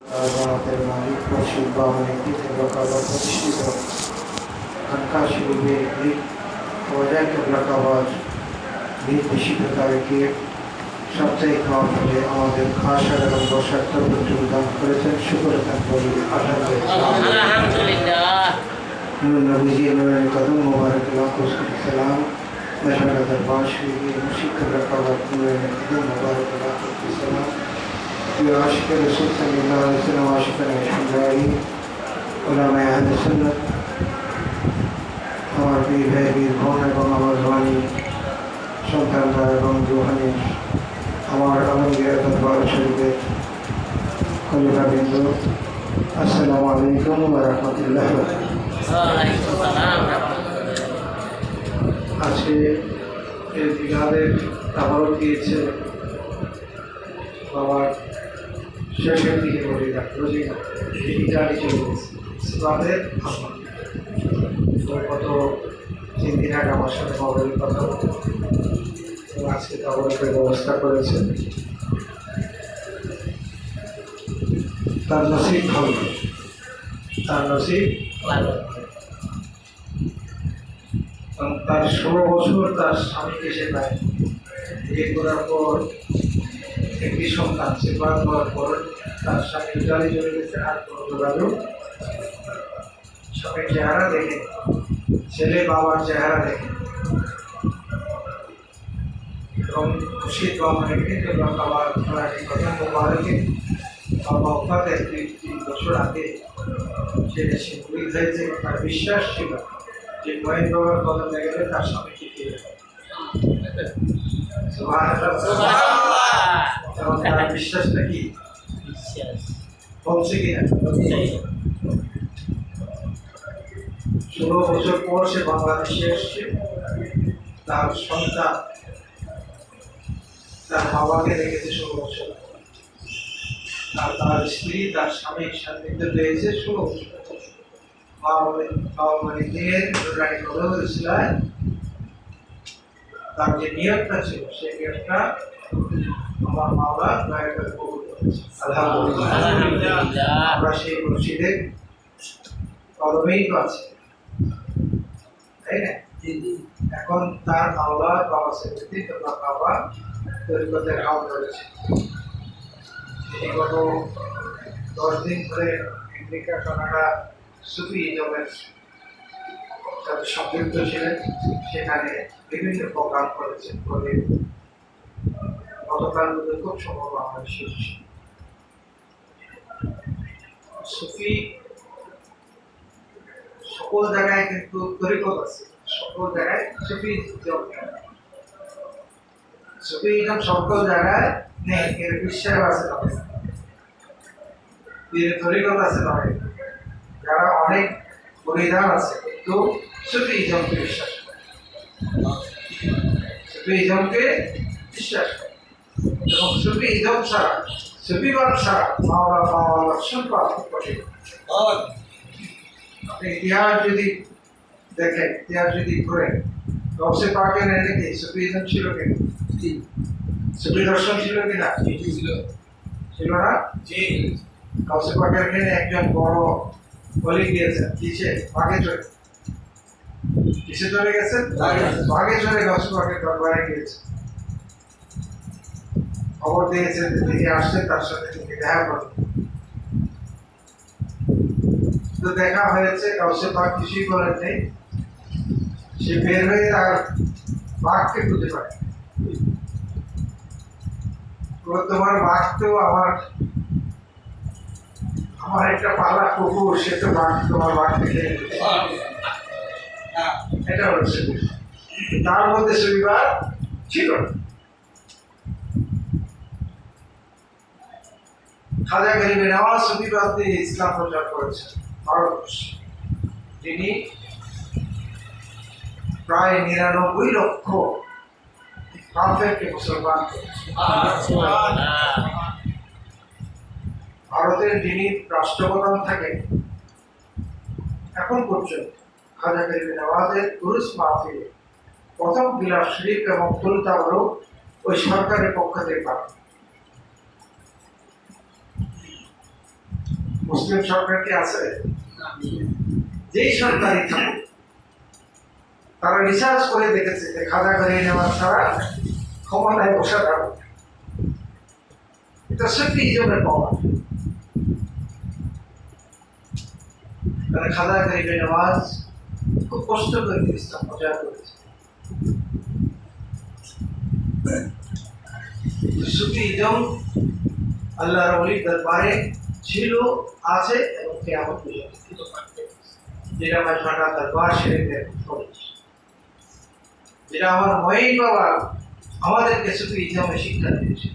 আমাদের মালিক পশ্চিম বাংলাকে প্রতিষ্ঠিত খানকা শরীফে গ্রিক ওয়াজাহ কেবলাকাবাজ নির্দেশিত তারিখে সাপ্তাহিক মাহফিলে আমাদের খাসার এবং বসার তরফ দান করেছেন। শুকর থাকবে আলহামদুলিল্লাহ। নবীজি নুরানি কদম মুবারক লাখো সালাম মেশারা দরবার শরীফে মুশিক রকাবাত নুরানি কদম মুবারক লাখো সালাম আশিক রসুল সাল্লাল্লাহু আলাইহি ওয়াসাল্লাম আশিকান ইসলামী উলামায়ে আহলে সুন্নাত আমার বীর ভাই বীর বোন এবং আমার রুহানি সন্তানরা এবং রুহানি আমার আলমগীর দরবার শরীফের খলিফাবৃন্দ, আসসালামু আলাইকুম ওয়া রাহমাতুল্লাহ। আজকে এই বিঘাদের আবারও দিয়েছে বাবার শেষের দিকে রোজিনা ইটালি চলে গেছে ইসলামের গত 3 দিন আগে আমার সাথে মোবাইলে কথা বলতে আজকে তাবরকের ব্যবস্থা করেছে। তার নসিব ভালো, তার নসিব ভালো। তার 16 বছর তার স্বামীকে সে পায়, বিয়ে করার পর একটি সন্তান সে পার হওয়ার পর তার স্বামী ইটালি চলে গেছে। আর কোনো যোগাযোগ স্বামীর চেহারা দেখে, ছেলে বাবার চেহারা দেখে এবং খুশি বাবার কথা মোবারকে বাবা ওফাতের 3 বছর আগে সেটা সে ভুল হয়েছে। তার বিশ্বাস ছিল যে মহেন বাবার কদম লেগে তার স্বামীকে ফিরে তার বিশ্বাসটা কি বলছে কিনা। 16 বছর পর সে বাংলাদেশে এসছে। তার সন্তান তার বাবাকে রেখেছে 16 বছর, আর তার স্ত্রী তার স্বামীর সান্নিধ্য পেয়েছে 16 বছর। তার যে নিয়তটা ছিল সেই নিয়তটা আমার মাওলা দয়া করে কবুল করেছে। আলহামদুলিল্লাহ। আমরা সেই মুর্শিদের কদমেই তো আছি, তাই না? এখন তার মাওলা বাবা সেক্রেটারি তোমরা বাবা তরিকতের হাল ধরেছে। তিনি গত 10 দিন ধরে আমেরিকা, কানাডা সুফি ইজমের সাথে সম্পৃক্ত ছিলেন। সেখানে বিভিন্ন প্রোগ্রাম করেছেন বলে গতকাল খুব সম্ভব আমরা শেষ। সুফি সকল জায়গায় কিন্তু তরিকত আছে, সকল জায়গায় সুফি ইজম সকল জায়গায় নেই, এর বিশ্বাস আছে তবে তরিকত আছে তবে যারা অনেক পরিধান আছে কিন্তু সুফি ইজমকে বিশ্বাস করে, সুফি ইজমকে বিশ্বাস করে। এবং সুফি ইজম ছাড়া, সুফিবাদ ছাড়া মাওলানা দর্শন পাওয়া খুব কঠিন। আপনি ইতিহাস যদি দেখেন, ইতিহাস যদি ঘুরেন, গৌসে পাকের এদিকে সুফি ইজম ছিল কিনা, সুফি দর্শন ছিল কিনা, ছিল না? গৌসে পাকের এখানে একজন বড় বলি গিয়েছেন, কিসে বাঘে চড়ে, কিসে চলে গেছেন, বাঘে চড়ে গৌসে পাকের দরবারে গিয়েছে। খবর দিয়েছেন তিনি আসছেন, তার সাথে তিনি দেখা করবেন। তো দেখা হয়েছে, গৌসে পাক কিছুই করেন নেই। সে বের হয়ে তার বাঘকে খুঁজে পায়। তোমার বাঘ তো আমার একটা পালা কুকুর, সে তো বাঘ, তোমার বাঘ থেকে এটা হচ্ছে। তার মধ্যে সুবিবাদ ছিল না। খাজা গরিবে নওয়াজ সুফিবাদ দিয়ে ইসলাম প্রচার করেছেন ভারতবর্ষে। তিনি প্রায় 99 লক্ষ কাফেরকে মুসলমান করেছেন। ভারতের যিনি রাষ্ট্রপ্রধান থাকেন এখন পর্যন্ত খাজা গরিবে নওয়াজের উরুস মাহফিলে প্রথম গিলাফ শরীফ এবং ফুল তাবারুক ওই সরকারের পক্ষ থেকে পান। মুসলিম সরকার কি আছে? যেই সরকারই থাকুক, তারা রিসার্চ করে দেখেছে যে খাজা করে নেওয়া ছাড়া ক্ষমতায় বসা যাবে। এটা সত্যি হিসেবে পাওয়া। খাজা গরিবে নওয়াজ খুব কষ্ট করে ইসলাম প্রচার করেছে। সুফি ইজম আল্লাহর ওলির দরবারে ছিল, আছে এবং কিয়ামত পর্যন্ত থাকবে। যেটা আমার ঢাকা দরবার শরীফের খরচ, যেটা আমার মঈন বাবা আমাদেরকে সুফি ইজমে শিক্ষা দিয়েছে।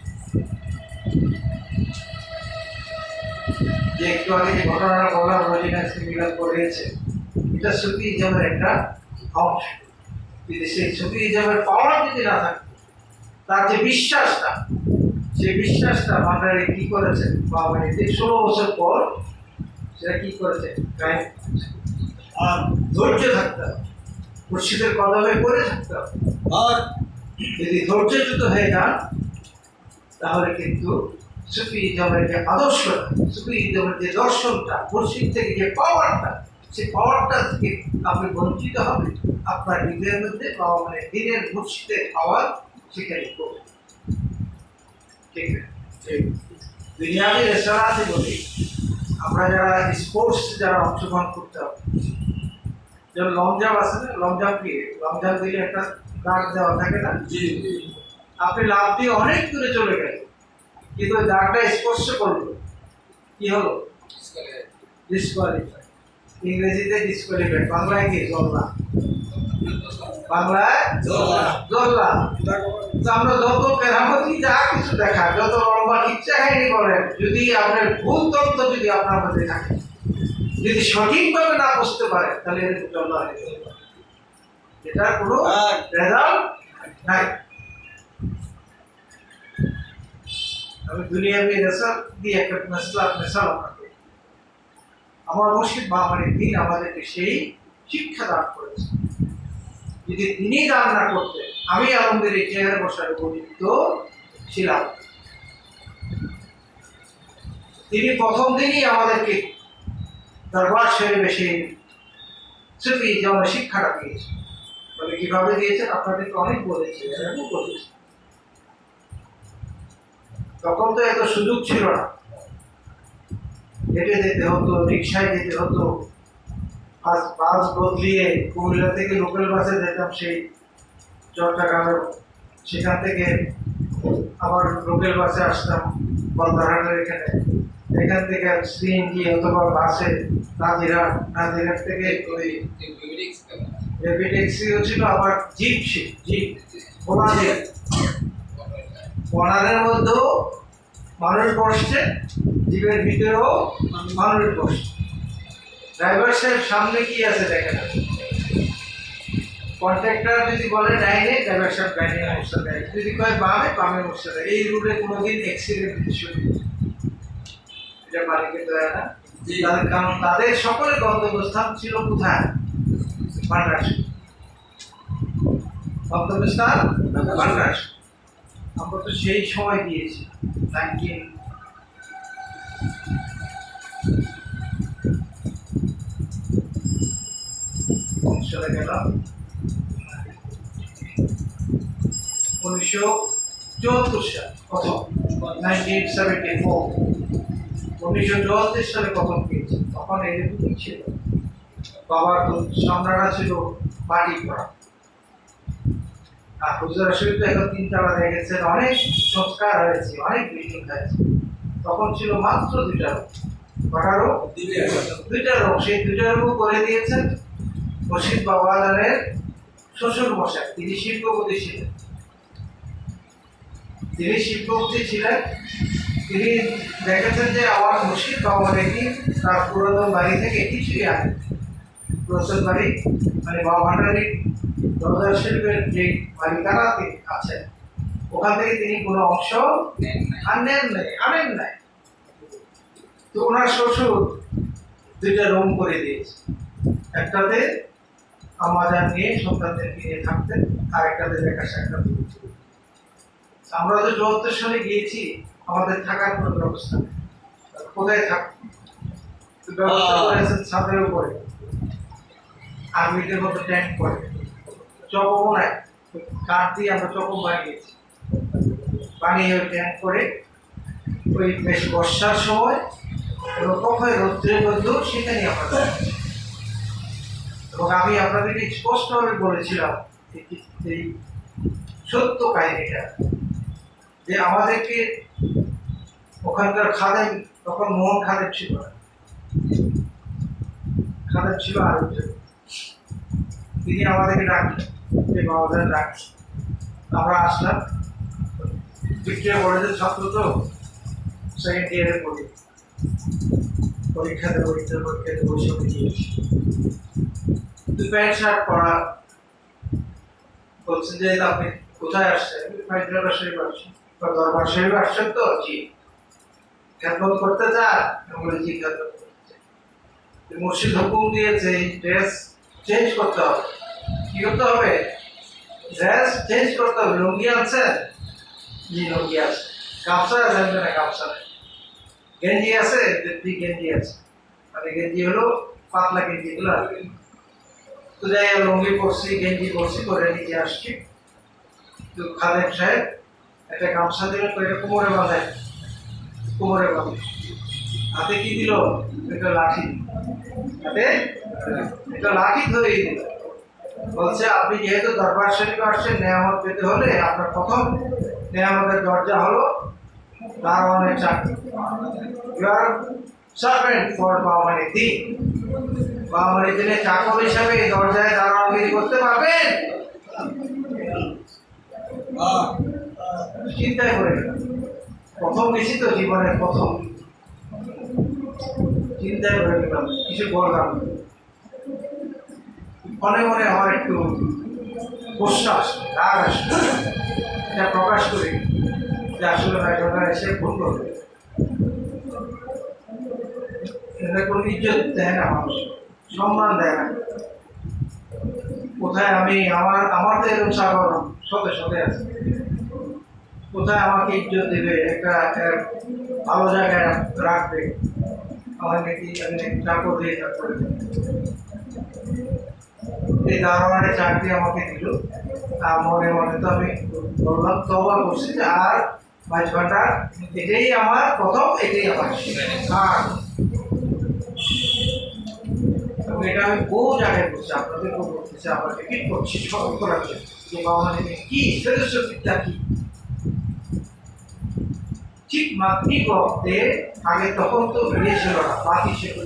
যে একটু আগে যে ঘটনাটা বললাম, রোজিনা মিলাদ করেছে, এটা সুফি ইজমের একটা অংশ। যদি সেই সুফি ইজমের পাওয়ার যদি না থাকে, তার যে বিশ্বাসটা, সেই বিশ্বাসটা বাংলায় কি করেছে, বা মানে 16 বছর পর সেটা কি করেছে, আর ধৈর্য থাকতে হবে, মুর্শিদের কদমে পড়ে থাকতে হবে। আর যদি ধৈর্যচ্যুত হয়ে যান, তাহলে কিন্তু সুফি ইজমের যে আদর্শটা, সুফি ইজমের যে দর্শনটা, মুর্শিদ থেকে যে পাওয়ারটা, সেই পাওয়ারটা থেকে আপনি বঞ্চিত হবেন। আপনার হৃদয়ের মধ্যে পাওয়া মানে দিনের মুর্শিদের পাওয়ার সেখানে করবে। ঠিক না? দুনিয়াবি রেস্তোরাঁতে বলি, আমরা যারা স্পোর্টস যারা অংশগ্রহণ করতে হবে, যেমন লং জাম্প আছে না, লং জাম্প কি, লং জাম্প দিলে একটা দাগ দেওয়া থাকে না, আপনি লাভ দিয়ে অনেক দূরে চলে গেলেন, কিন্তু ওই দাগটা স্পর্শ করলো, কি হলো? ডিসকোয়ালিফাই। ইংরেজিতে ডিসকোয়ালিফাই, বাংলায় কি? জল্লা। বাংলায় জল্লা। আমরা যত কেরামতি যা কিছু দেখা, যত লম্বা কিচ্ছা কাহিনী বলেন, যদি আপনার ভুল তত্ত্ব যদি আপনার মধ্যে থাকে, যদি সঠিকভাবে না বুঝতে পারেন, তাহলে জল্লা হয়ে যাবে। এটার কোনো রেজাল্ট নাই। আমি দুনিয়াবি রেসাল দিয়ে একটা মেসাল আপনাকে, আমার মুর্শিদ বাবারের দিন আমাদেরকে সেই শিক্ষা দান করেছে। যদি তিনি দান না করতেন, আমি আমাদের এই চেয়ারে বসার উপযুক্ত ছিলাম। তিনি প্রথম দিনই আমাদেরকে দরবার শরীফে সেই সুফি যেমন শিক্ষাটা দিয়েছেন। তবে কিভাবে দিয়েছেন আপনাদেরকে অনেক বলেছি, বলেছি। তখন তো এত সুযোগ ছিল না, হেঁটে যেতে হতো, রিক্সায় যেতে হতো, বাস বদলিয়ে কুমিল্লা থেকে লোকাল বাসে যেতাম সেই চট্টগ্রামের, সেখান থেকে আবার লোকাল বাসে আসতাম বলদারহাটের এখানে, এখান থেকে সিএনজি অথবা বাসে নাজিরহাট, নাজিরহাট থেকে ওই রেপি ট্যাক্সিও ছিল, আবার জিপ ছিল, জিপ বনারের মধ্যেও মানুষ বসছে, জিপের ভিতরেও মানুষ বসছে। ড্রাইভার সাহেব সামনে কি আছে দেখেন, কন্ট্রাক্টর যদি বলে ডাইনে, ড্রাইভার সাহেব ডাইনে বসতে দেয়, যদি কয় বামে, বামে বসতে দেয়। এই রুটে কোনোদিন অ্যাক্সিডেন্ট কিছু এটা মালিকের দেয় না, কারণ তাদের সকলের গন্তব্যস্থান ছিল কোথায়? বাংলাদেশ। গন্তব্যস্থান বাংলাদেশ। আমরা তো সেই সময় দিয়েছি 19 সালে গেলাম, 1974 সাল প্রথম, 1974 1974 সালে প্রথম পেয়েছি। তখন এরকমই ছিল, বাবার সামনাটা ছিল মাটি করা, আর হুজুরা শরীফ তো এখন 3 তলা হয়ে গেছে, অনেক সংস্কার হয়েছে, অনেক বিল্ডিং হয়েছে। তখন ছিল মাত্র 2টা রুম, কটা রুম? 2টা রুম। সেই 2টা রুম করে দিয়েছেন মুর্শিদ বাবাজানের শ্বশুর মশাই, তিনি শিল্পপতি ছিলেন। তিনি শিল্পপতি ছিলেন, তিনি দেখেছেন যে আমার মুর্শিদ বাবা নাকি তার পুরাতন বাড়ি থেকে কিছুই আনে, পুরাতন বাড়ি মানে বাবা ভান্ডারী দরজা শরীফের যে মালিকানাতে আছে, ওখান থেকে তিনি কোনো অংশ আনেন নাই। তো ওনার শ্বশুর 2টা রুম করে দিয়েছে, একটাতে আমাদের নিয়ে সন্তানদেরকে নিয়ে থাকতেন, আর একটাতে দেখা সাক্ষাৎ। আমরা তো 74 সালে গিয়েছি, আমাদের থাকার কোনো ব্যবস্থা নেই, কোথায় থাকবো? ব্যবস্থা করেছেন ছাদের উপরে আর্মিদের মতো ট্যাঙ্ক করে চকমও নাই, কাঠ দিয়ে আমরা চকম বানিয়েছি, বানিয়ে ওই ট্যাঙ্ক করে ওই বেশ বর্ষার সময় এবং কখন রৌদ্রের মধ্যেও সেখানে আমরা যাচ্ছি। এবং আমি আপনাদেরকে স্পষ্টভাবে বলেছিলাম এই সত্য কাহিনীটা, যে আমাদেরকে ওখানকার খাদেম, তখন মোহন খাদেম ছিল না, খাদেম ছিল আরেকজন, তিনি আমাদেরকে ডাকলেন যে বাবাদের ডাকছে। আমরা আসলাম, ভিক্টোরিয়া কলেজের ছাত্র তো, সেকেন্ড ইয়ারে পড়ি, পরীক্ষাতে বসে গিয়েছি, প্যান্ট শার্ট পরা। বলছেন যে আপনি কোথায় আসছেন? দরবার শরীফ আসছেন। দরবার শরীফ আসছেন তো? জি। খেদমত করতে চান? বলে জি, খেদমত করতে। মুর্শিদ হুকুম দিয়েছে ড্রেস চেঞ্জ করতে হবে। কি করতে হবে? ড্রেস চেঞ্জ করতে হবে। লুঙ্গি আনছেন? জি, লুঙ্গি আছে। গামছা আছে না? গামছা নেই। গেঞ্জি আছে? গেঞ্জি আছে। মানে গেঞ্জি হলো পাতলা গেঞ্জি গুলো। তো যাই লুঙ্গি পরছি, গেঞ্জি পরছি, করে নিচে আসছি। তো খাদেম সাহেব একটা গামছা দিলেন, এটা কোমরে বাঁধায়, কোমরে বাঁধে। হাতে কি দিল? একটা লাঠি, হাতে একটা লাঠি ধরে দিল। বলছে আপনি যেহেতু দরবার শরীফে আসছেন, নেয়ামত পেতে হলে আপনার প্রথম নেয়ামতের দরজা হলো দারোয়ানের চাকরি। ইউ আর সার্ভেন্ট ফর বাবামানি দিন। বাবামানি দিনে চাকর হিসাবে এই দরজায় দারোয়ানগিরি করতে পারবেন? চিন্তাই করে প্রথম গেছি তো, জীবনের প্রথম, চিন্তাই করে নিলাম, কিছু বললাম। মনে মনে আমার একটু প্রশ্বাস, রাগ আসবে, এটা প্রকাশ করি যে আসলে ভাইটা এসে ভুল করবে। এটা কোনো ইজ্জত দেয় না, মানুষ সম্মান দেয় না। কোথায় আমি আমার তো এরকম সাধারণ শতে শতে আছে, কোথায় আমাকে ইজ্জত দেবে, একটা ভালো জায়গায় রাখবে, আমার নাকি আমি চাকর দিয়ে চাকর। এই দারোয়ানের চাকরি আমাকে দিল, আর মনে মনে তো আমি বললাম, তওবা করছি যে আর বাঁচবাটা, এটাই আমার প্রথম, এটাই আমার আর এটা আমি বহু জায়গায় বলছি, আপনাদেরকেও বলতেছি, আমরা রিপিট করছি সতর্ক রাখছি যে বাবা মানে কি শ্রেষ্ঠতা কি। ঠিক মাতৃগর্ভে আগে তখন তো বেরিয়ে ছিল না, বাতি ছিল,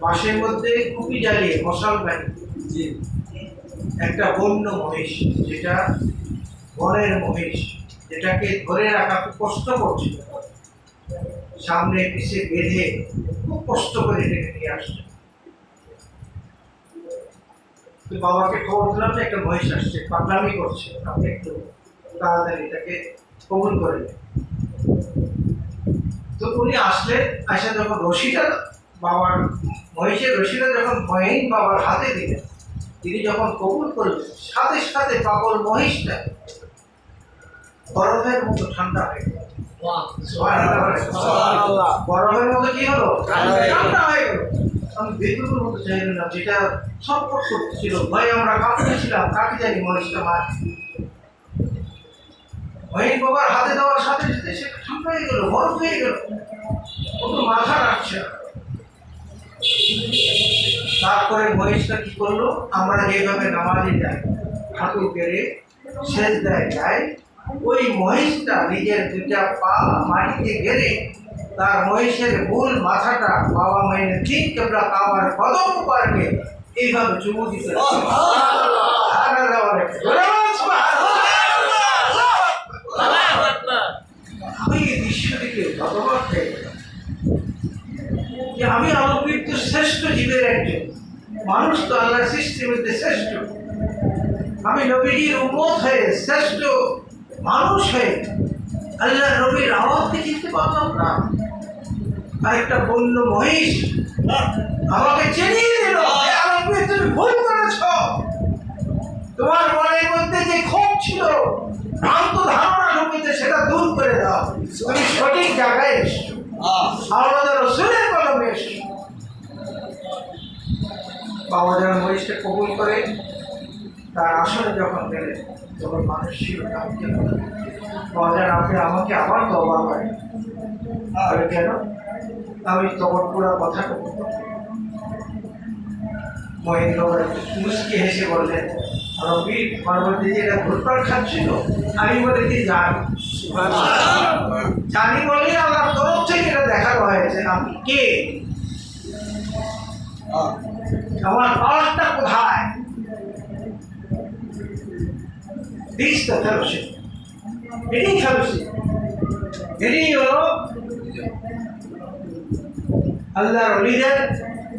বাসের মধ্যে কুপি জ্বালিয়ে মশাল বানিয়ে একটা বন্য মহিষ, যেটা বনের মহিষ, যেটাকে ধরে রাখা খুব কষ্ট করছিল, সামনে পিছিয়ে বেঁধে খুব কষ্ট করে ডেকে নিয়ে আসছে। বাবাকে খবর দিলাম যে একটা মহিষ আসছে, পাগলামি করছে, আপনি একটু তাড়াতাড়ি তাকে কবুল করে। তো উনি আসলেন, আসে যখন রশিটা বাবার মহিষের রশিটা যখন মহিন বাবার হাতে দিলেন, তিনি যখন কবুল করলেন, সাথে সাথে পাগল মহিষটা বরফের মতো ঠান্ডা হয়ে গেল। বরফের মতো কি হলো? ঠান্ডা হয়ে গেল। আমি বেদুর মতো চাইলাম না, যেটা ছটফট করতেছিল, ভয়ে আমরা কাঁপতেছিলাম, কাকে জানি মহিষটা মার। মহিন বাবার হাতে দেওয়ার সাথে সাথে সেটা ঠান্ডা হয়ে গেল, বরফ হয়ে গেল, কত মাথা রাখছে। তারপরে মহিষটা কি করলো? আমরা যেভাবে নামাজে যাই, হাঁটু গেড়ে সেজদায় যাই, ওই মহিষটা নিজের দুটা পা মাটিতে গেড়ে তার মহিষের মূল মাথাটা বাবা মায়ের ঠিক কেবলা কাবার কদম পারবে এইভাবে চুমু দিতে। আমি এই দৃশ্য থেকে ভগবান হয়ে গেলাম যে আমি আলোকিত শ্রেষ্ঠ জীবের একজন মানুষ, তো আল্লাহ সৃষ্টির মধ্যে শ্রেষ্ঠ, আমি নবীর উম্মত হয়ে শ্রেষ্ঠ মানুষ হয়ে আল্লাহ নবীর আওয়াজকে চিনতে পারলাম না। আর একটা বন্য মহিষ আমাকে চিনিয়ে দিল, তুমি ভুল করেছ, তোমার মনের মধ্যে যে ক্ষোভ ছিল, ভ্রান্ত ধারণা ঢুকেছে, সেটা দূর করে দাও, তুমি সঠিক জায়গায় এসছো, আমাদের রসুলের কলমে এসছো। বাবা যখন মরিচটা কবুল করে তার আসলে যখন গেলেন তখন মানুষ ছিল বাবা যান আপনি আমাকে আবার তবা করেন। আর কেন? আমি তখন পুরো কথা মহেন্দ্র মুসকে হেসে বললেন, রবি পার্বতী যেটা ঘুরপাক খাচ্ছিল আমি বলে কি জানি বলেই আমার তরফ থেকে এটা দেখানো হয়েছে আমি কে, আমার পাওয়ারটা কোথায়। এটাই ফেলোশিপ, এটাই হলো আল্লাহর ওলিদের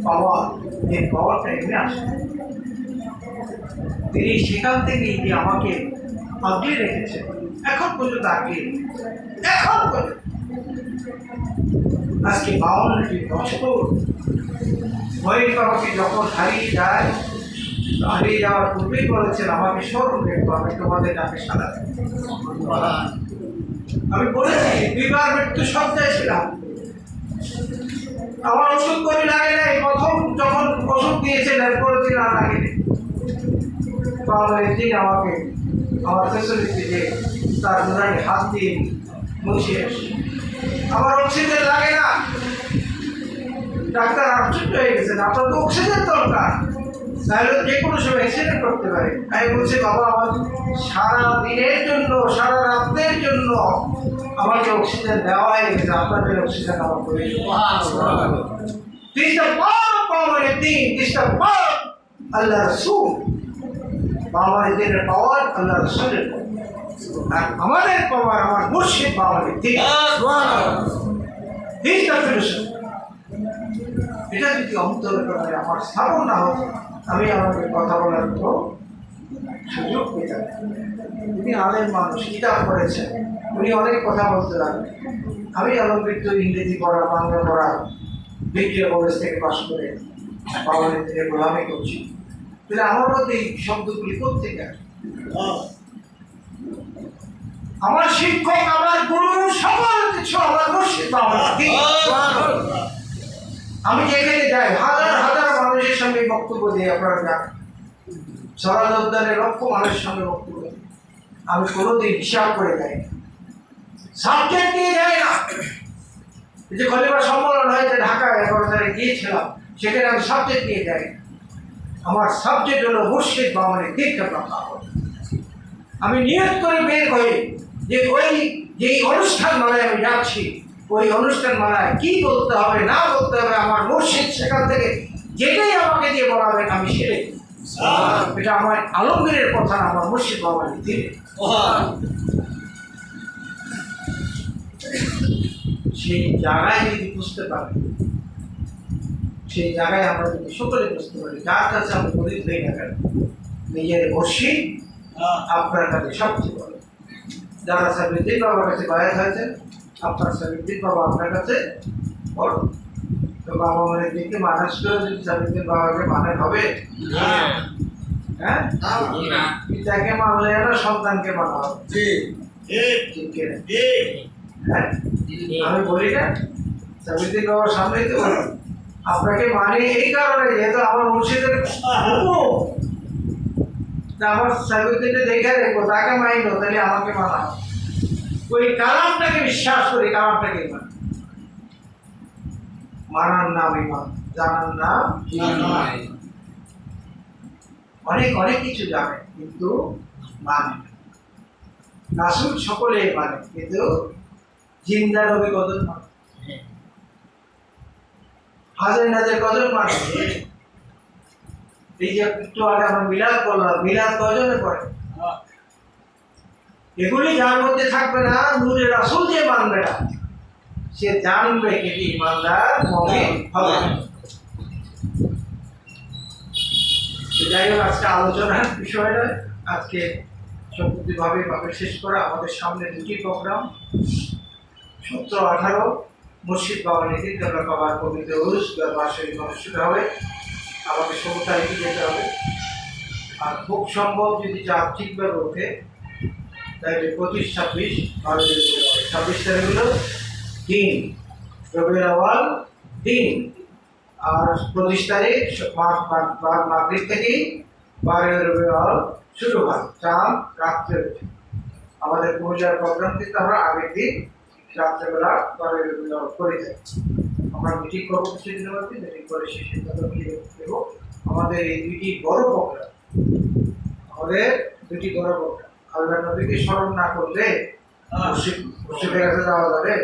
পাওয়ার। এই পাওয়ারটা এখানে আসে তিনি সেখান থেকেই যে আমাকে আগলে রেখেছেন এখন পর্যন্ত আগলে এখন পর্যন্ত আজকে 52টি বছর মহিলা আমাকে যখন হারিয়ে যায়, হারিয়ে যাওয়ার পূর্বেই বলেছেন আমাকে স্মরণ রেখো, আমি তোমাদের ডাকে সাড়া দেব। আমি বলেছি 2বার মৃত্যু সজ্জায় ছিলাম, আমার ওষুধ করে লাগে নাই, প্রথম যখন ওষুধ দিয়েছেন এরপরে দিন আর লাগেনি। দিন আমাকে আমার ফেসিলিটি দিয়ে তার দুরানি হাত দিয়ে মুছে আমার অক্সিজেন লাগে না। ডাক্তার আশ্চর্য হয়ে গেছেন, আপনার তো অক্সিজেন দরকার, তাহলে যে কোনো সময় অ্যাক্সিডেন্ট করতে পারে। আমি বলছি বাবা আমার সারা দিনের জন্য সারা রাতের জন্য আমাকে অক্সিজেন দেওয়া হয়ে গেছে, আপনাদের অক্সিজেন আমার প্রয়োজন। আল্লাহ রসুল বাবার দিনের পাওয়ার আল্লাহ রসুলের আর আমাদের পাওয়ার আমার মুর্শিদ বাবার দিন। এটা যদি অন্তরে আমার স্থাপন না হতো আমি আমাকে কথা বলার তো সুযোগ পেতাম। উনি আলেম মানুষ, কিতাব পড়েছেন, উনি অনেক কথা বলতে লাগলেন। আমি আলমগীর তো ইংরেজি পড়া বাংলা পড়া ভিক্টোরিয়া কলেজ থেকে পাশ করে বাবার থেকে গোলামি করছি, তাহলে আমার মধ্যে এই শব্দগুলি কোথেকে আসে? আমার শিক্ষক আমার গুরু সকল কিছু আমার মুর্শিদ বাবার দিন। আমি যেখানে যাই হাজার হাজার মানুষের সঙ্গে বক্তব্য দিই, আপনারা যান সরাজ উদ্যানে লক্ষ মানুষের সঙ্গে বক্তব্য দিই, আমি কোনোদিন হিসাব করে যাই সাবজেক্ট নিয়ে যাই না। যে খলিফা সম্মেলন হয়েছে ঢাকায় 11 তারিখ গিয়েছিলাম, সেখানে আমি সাবজেক্ট নিয়ে যাই। আমার সাবজেক্ট হলো মুর্শিদ বাবানের দীক্ষা প্রাপ্ত। আমি নিয়ত করে বের হই যে ওই যেই অনুষ্ঠান মালায় আমি যাচ্ছি ওই অনুষ্ঠান মালায় কি বলতে হবে না বলতে হবে আমার মুর্শিদ সেখান থেকে যেটাই আমাকে দিয়ে বলাবেন আমি সেরে। এটা আমার আলমগীরের কথা না, আমার মুর্শিদ বাবানের দিলে। সেই জায়গায় যদি বুঝতে পারি, সেই জায়গায় আমরা যদি সকলে বুঝতে পারি যার কাছে আমি গরিব হই না কেন নিজের মুর্শিদ আপনার কাছে সবচেয়ে বড়। যারা সাবিউদ্দিন বাবার কাছে বায়াত হয়েছেন আপনার সাবিউদ্দিন বাবা আপনার কাছে বড়। তো বাবা মানে দিকে মানুষ করে যদি সাবিউদ্দিন বাবাকে মানে হবে, হ্যাঁ পিতাকে মানলে না সন্তানকে মানা হবে। হ্যাঁ আমি বলি না সাবিউদ্দিন বাবার সামনেই তো বলি আপনাকে মানি এই কারণে যেহেতু আমার মুর্শিদের আমার সাবিউদ্দিনকে দেখে দেখবো তাকে মাইনো তাহলে আমাকে মানা, ওই কালামটাকে বিশ্বাস করি, কালামটাকে মানার নাম ইমান, জানার নাম অনেক অনেক কিছু জানে কিন্তু মানে রাসূল সকলে মানে কিন্তু জিন্দা নবী কদর মানে হাজার হাজার কদর মানে। এই যে একটু আগে আমরা মিলাদ বললাম, মিলাদ কজনে পড়ে? এগুলি যার মধ্যে থাকবে না নূরে রাসূল যে মানবে না সে জানবে কিন্তু ইমানদার মুমিন হবে। যাই হোক আজকে আলোচনার বিষয়টা আজকে সম্পূর্ণভাবে শেষ করা। আমাদের সামনে দুটি প্রোগ্রাম 17-18 মুর্শিদ বাবা নিতিদ্দার বাবার পবিত্র উরুস বার্ষিক অনুষ্ঠিত হবে। আমাকে 16 তারিখে যেতে হবে, আর খুব সম্ভব যদি চাপ ঠিকভাবে ওঠে তাহলে 25-26 26 তারিখ হলো দিন রবিউল আউয়াল দিন, আর 25 তারিখ মাগরিব থেকেই 12 রবিবার শুরু হয় চাঁদ রাত্রে। আমাদের পূজার প্রোগ্রাম কিন্তু আমরা আগের দিন রাত্রেবেলা 12 রবিবার করে থাকি। আমরা মিটিং করবো কিছুদিনের মধ্যে, মিটিং করে সেই সিদ্ধান্ত নিয়ে দেবো। আমাদের এই দুইটি বড় প্রোগ্রাম, আমাদের দুটি বড় প্রোগ্রাম, আল্লাহ নবীকে স্মরণ না করলে মসজিদের কাছে যাওয়া যাবে?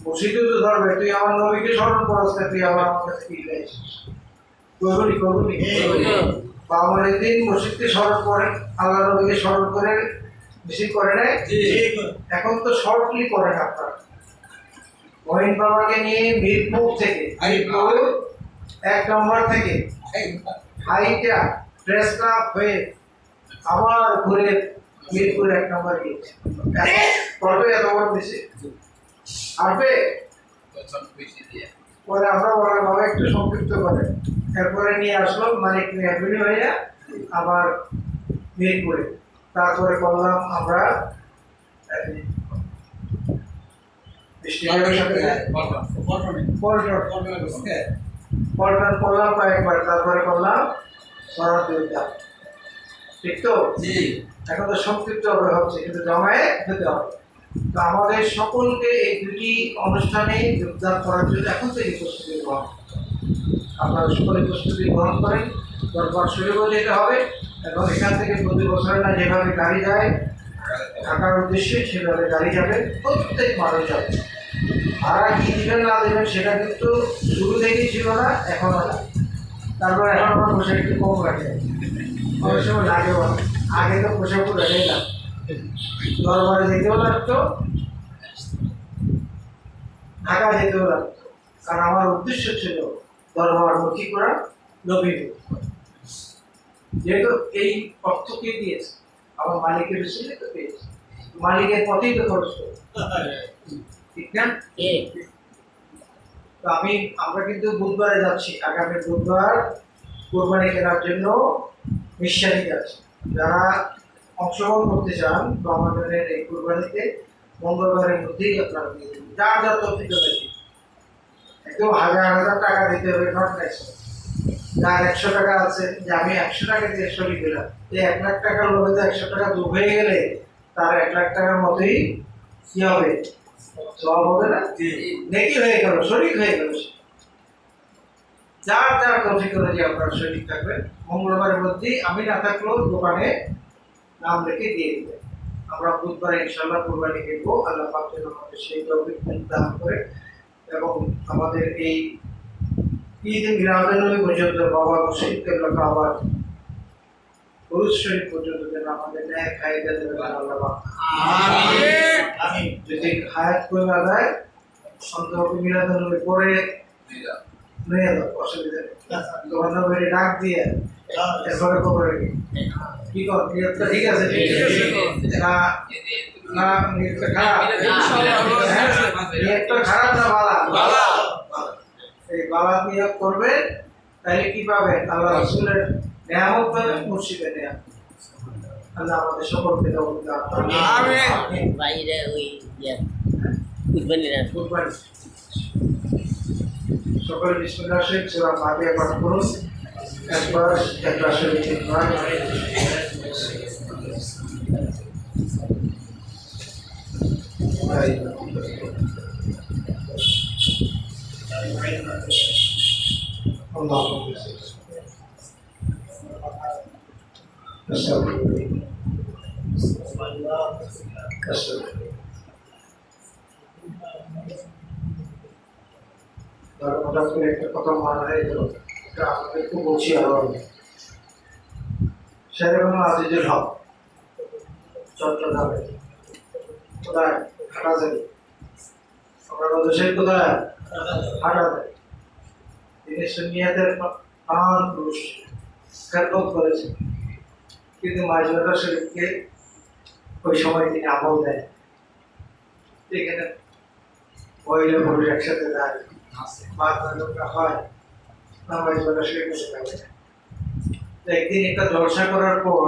মসজিদে তো ধরবে, তুই আমার নবীকে স্মরণ করছ না, তুই আমার কাছে কি চাইছিস? করবি বা আমার একদিন মসজিদকে স্মরণ করে, আল্লাহ নবীকে স্মরণ করে বেশি করে নেয়। এখন তো শর্টলি করেন আপনারা। মহিন বাবাকে নিয়ে মিরপুর থেকে, মিরপুর 1 নম্বর থেকে হাইটা প্রেস ক্লাব হয়ে আবার ঘুরে মিরপুর 1 নম্বর গিয়েছে। করবে এত বড় বেশি আসবে? পরে আমরা বলার বাবা একটু সংক্ষিপ্ত করে এরপরে নিয়ে আসলাম মালিক অ্যাডমিন হয়ে আবার মিরপুরে। তারপরে করলাম আমরা পল্টন করলাম কয়েকবার, তারপরে করলাম সরাসরি উদ্যান। ঠিক তো? এখন তো সংক্ষিপ্ত হবে হচ্ছে, কিন্তু জমায়ে হতে হবে। তো আমাদের সকলকে এই দুটি অনুষ্ঠানে যোগদান করার জন্য এখন থেকে প্রস্তুতি গ্রহণ, আপনারা সকলে প্রস্তুতি গ্রহণ করেন। দরবার শরীফও যেতে হবে এবং এখান থেকে প্রতি বছরে না যেভাবে গাড়ি যায় ঢাকার উদ্দেশ্যে সেভাবে গাড়ি যাবে, প্রত্যেক মানুষ যাবে। ভাড়া কি দেবেন না দেবেন সেটা কিন্তু শুরু থেকেই ছিল না, এখনও না। তারপর এখন আমার পোশাক একটু কম রাখে, অনেক সময় লাগেও না। আগে তো পোশাক রাখেই না, দরবারে যেতেও লাগতো, ঢাকা যেতেও লাগতো। কারণ আমার উদ্দেশ্য ছিল দরবারমুখী করা, নবী। যেহেতু এই অর্থ কে দিয়েছে? আমার মালিকের ছিল তো পেয়েছে, মালিকের পথেই তো খরচ করে, ঠিক না? তো আমরা কিন্তু বুধবারে যাচ্ছি, আগামী বুধবার কোরবানি কেনার জন্য নিঃশ্বাসী যাচ্ছি। যারা অংশগ্রহণ করতে চান তো আমাদের এই কোরবানিতে মঙ্গলবারের মধ্যেই আপনারা দিয়ে দেবেন, যার যার তথ্য দেখি। একদম হাজার টাকা দিতে হবে, নট নেক্সট। যার 100 টাকা আছে, যে আমি 100 টাকা দিয়ে শরীর দিলাম, এই 1 লাখ টাকার লোভে তো 100 টাকা যোগ হয়ে গেলে তার 1 লাখ টাকার মতোই কি হবে? সব হবে না, নেকি হয়ে গেল, শরীর হয়ে গেল। যার যার তৌফিক অনুযায়ী আপনারা শরীর থাকবেন। মঙ্গলবারের মধ্যেই আমি না থাকলেও দোকানে নাম লিখে দিয়ে দেবেন। আমরা বুধবারে ইনশাআল্লাহ কুরবানি দেবো। আল্লাহ পাক যেন আমাদের সেই তৌফিক দান করে এবং আমাদের এই ঈদ মিলাদুন নবী পর্যন্ত বাবা মুর্শিদ কেবলা আবার পুরুষ শরীফ পর্যন্ত যেন আমাদের ন্যায় খাইয়ে দেবেন আল্লাহ পাক। আমিন আমিন। যদি হায়াত করে আদায় অন্তত মিলাদুন নবী পরে নিয়ে দাও, অসুবিধা নেই। তখন নবীর ডাক দিয়ে এরপরে কবরে কি কর, নিয়তটা ঠিক আছে? না না, নিয়তটা খারাপ? নিয়তটা খারাপ না ভালো? এই বাবা নিয়োগ করবে, তাহলে কি পাবেন? আল্লাহ রাসূলের নিয়ামত পাবেন, মুর্শিদের নিয়ামত। আল্লাহ আমাদের সকলকে তৌফিক দান করুন। আমিন। বাইরে ওই কুরবানি না, কুরবানি সকলে বিসমিল্লাহ শরীফ সূরা ফাতিহা পাঠ করুন। একবার শরীফ তিনবার। হঠাৎ করে একটা কথা মনে হয়ে গেল, আপনাদেরকে বলছি আবার। সেরকম আজিজুল হক চট্টগ্রামে কোথায় হাঁটা যাবে, আমরা দেশের কোথায় হাঁটা যায়। তিনি সুন্নিয়াতের প্রাণ পুরুষ, খেদমত করেছেন, কিন্তু মাইজুল্লাহ শরীফকে ওই সময় তিনি আমল দেন। এখানে মহিলা পুরুষ একসাথে দাঁড়িয়ে একদিন একটা জলসা করার পর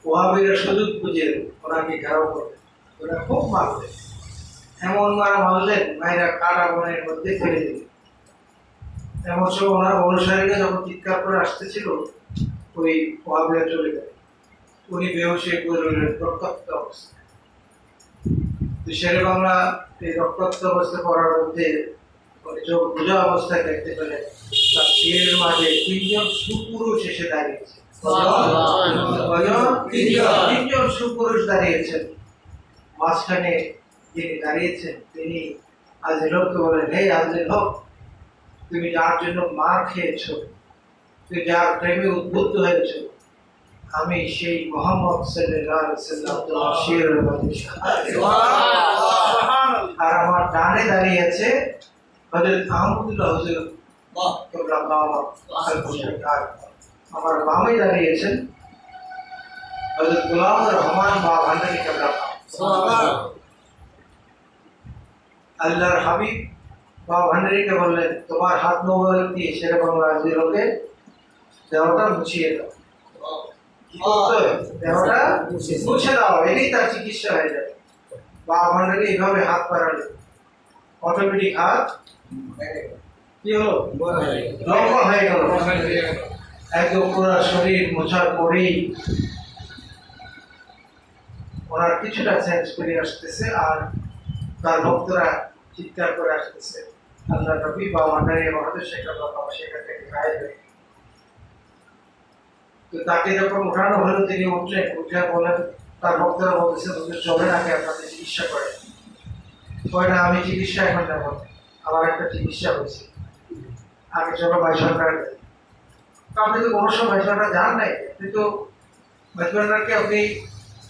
ওয়াহাবিরা সুযোগ বুঝে ওনাকে ঘেরাও করলেন, ওরা খুব মারলেন, এমন মারা মারলেন মায়েরা কাটা বনের মধ্যে ফেলে দিলেন। এমন সময় ওনার অনুসারীরা যখন চিৎকার করে আসতেছিল, ওই ওয়াহাবিরা চলে গেল, উনি বেহুশ হয়ে পড়ে রইলেন রক্তাক্ত অবস্থা। তো শেরে বাংলা এই রক্তাক্ত অবস্থা পড়ার মধ্যে মানে চোখ বোঝা অবস্থায় দেখতে পেলেন তার শিরের মাঝে তিনজন সুপুরুষ এসে দাঁড়িয়েছে। তিনজন সুপুরুষ দাঁড়িয়েছেন। মাঝখানে যিনি দাঁড়িয়েছেন তিনি আজের হককে বলেন, হে আজের হক, তুমি যার জন্য মার খেয়েছো, তুমি যার প্রেমে উদ্বুদ্ধ হয়েছো, আমি সেই মোহাম্মদ সাল্লাল্লাহু আলাইহি ওয়াসাল্লাম তোমার শিরের মধ্যে। আর আমার ডানে দাঁড়িয়ে আছে হযরত আহমদুল্লাহ হুজুর, আমার বামে দাঁড়িয়েছেন হযরত গোলাম রহমান বাবা ভান্ডারী কেবলা। আল্লাহর হাবিব বাবা ভান্ডারীকে বললেন, তোমার হাত মোবারক দিয়ে শেরে বাংলা আজিরকে দেহটা মুছিয়ে দাও। কি করতে হবে? দেহটা মুছে দাও, এটাই তার চিকিৎসা হয়ে যাবে। বাবা ভান্ডারী এইভাবে হাত বাড়ালে অটোমেটিক হাত কি হলো? লম্বা হয়ে গেল। একদম পুরো শরীর মোছার পরেই ওনার কিছুটা চেঞ্জ করে আসতেছে, আর তার ভক্তরা চিৎকার করে আসতেছে, আল্লাহ নবী বা ভান্ডারী মহাদেব সেখান থেকে গায়েব হয়ে। তো তাকে যখন উঠানো হলো তিনি উঠলেন, উঠে বলেন, তার ভক্তরা বলতেছে, চলেন আগে আপনাদের চিকিৎসা করেন। কয় না, আমি চিকিৎসা এখন নেব, আমার একটা চিকিৎসা হয়েছে, আগে চলো ভাই সরকার। আপনি তো কোনো সময় ভাই সরকার যান নাই, কিন্তু ভাই সরকারকে আপনি